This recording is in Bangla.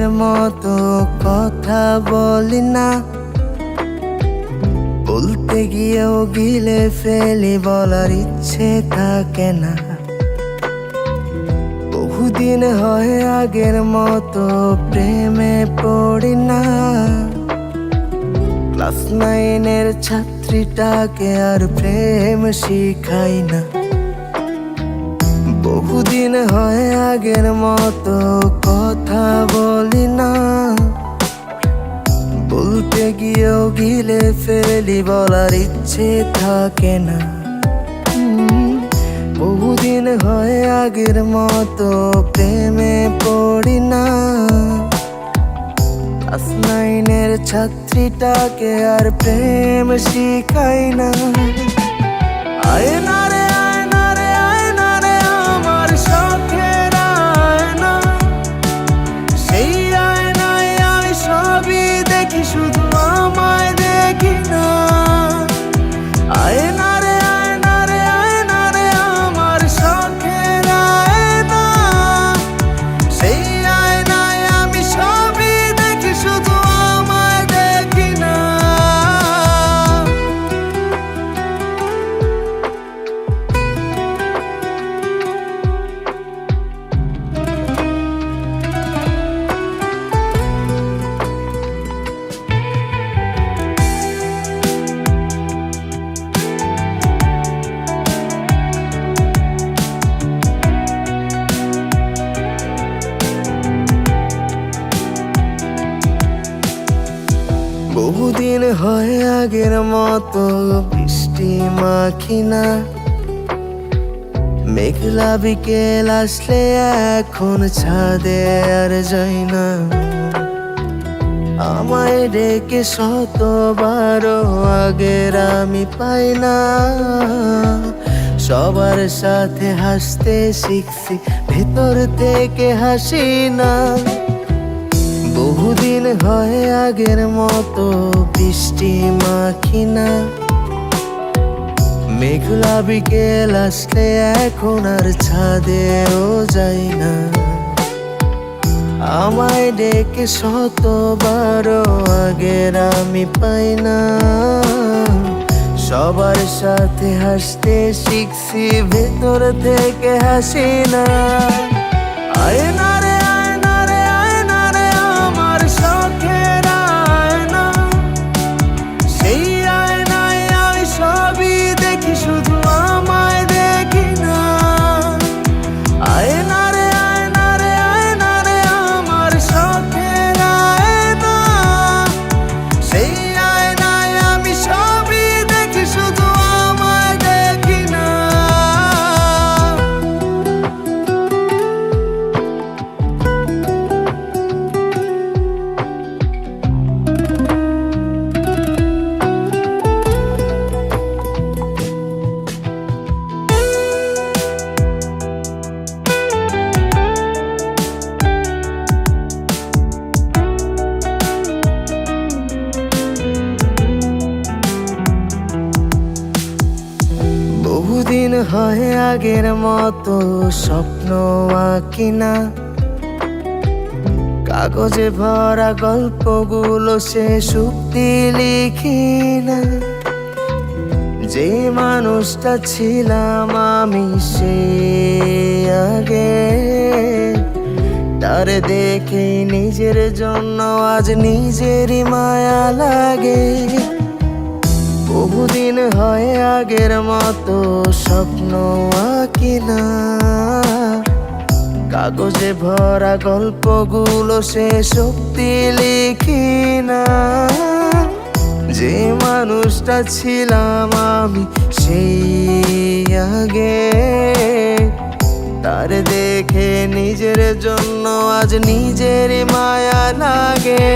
আগের মতো কথা বলি না, বলতে গিয়েও গিলে ফেলি, বলার ইচ্ছে থাকে না। বহুদিন হয় আগের মতো প্রেমে পড়ি না, ক্লাস 9-এর ছাত্রীটাকে আর প্রেম শিখাই না। বহুদিন হয় আগের মতো কথা বলি না, বলতে গিয়েও গিলে ফেলি, বলার ইচ্ছে থাকে না। বহুদিন হয় আগের মতো প্রেমে পড়ি না, ক্লাস 9-এর ছাত্রীটাকে আর প্রেম শিখাই না। আয়না রে আয়না রে আয়না রে আমার শখের আয়না, সেই আয়নায় আমি সবই দেখি, শুধু আমায় দেখি না। আয়না রে আয়না রে আয়না রে আমার শখের আয়না, সেই আয়নায় আমি সবই দেখি, শুধু আমায় দেখি না। বহুদিন হয় আগের মতো বৃষ্টি মাখি না, মেঘলা বিকেল আসলে এখন ছাদে আর যাই না। আমায় ডেকে শতবারও আগের আমি পাই না, সবার সাথে হাসতে শিখছি, ভেতর থেকে হাসি না। বহুদিন হয় আগের মতো বৃষ্টি মাখি না, মেঘলা বিকেল আসলে এখন আর ছাদেও যাই না। আমায় ডেকে শতবারও আগের আমি পাই না, সবার সাথে হাসতে শিখছি, ভেতর থেকে হাসি না। আয়না রে আয়না রে আয়না রে আমার শখের আয়না, সেই আয়নায় আমি সবই দেখি, শুধু আমায় দেখি না। আয়না রে আয়না রে আয়না রে আমার শখের আয়না, সেই আয়নায় আমি সবই দেখি, শুধু আমায় দেখি না। বহুদিন হয় আগের মতো স্বপ্ন আঁকি না, কাগজে ভরা গল্পগুলো শেষ অব্দি লিখি না। যে মানুষটা ছিলাম আমি সেই আগে, তার দেখে নিজের জন্য আজ নিজেরই মায়া লাগে। বহুদিন হয় আগের মতো স্বপ্ন আঁকি না, কাগজে ভরা গল্পগুলো শেষ অব্দি লিখি না। যে মানুষটা ছিলাম আমি সেই আগে, তার দেখে নিজের জন্য আজ নিজেরই মায়া লাগে।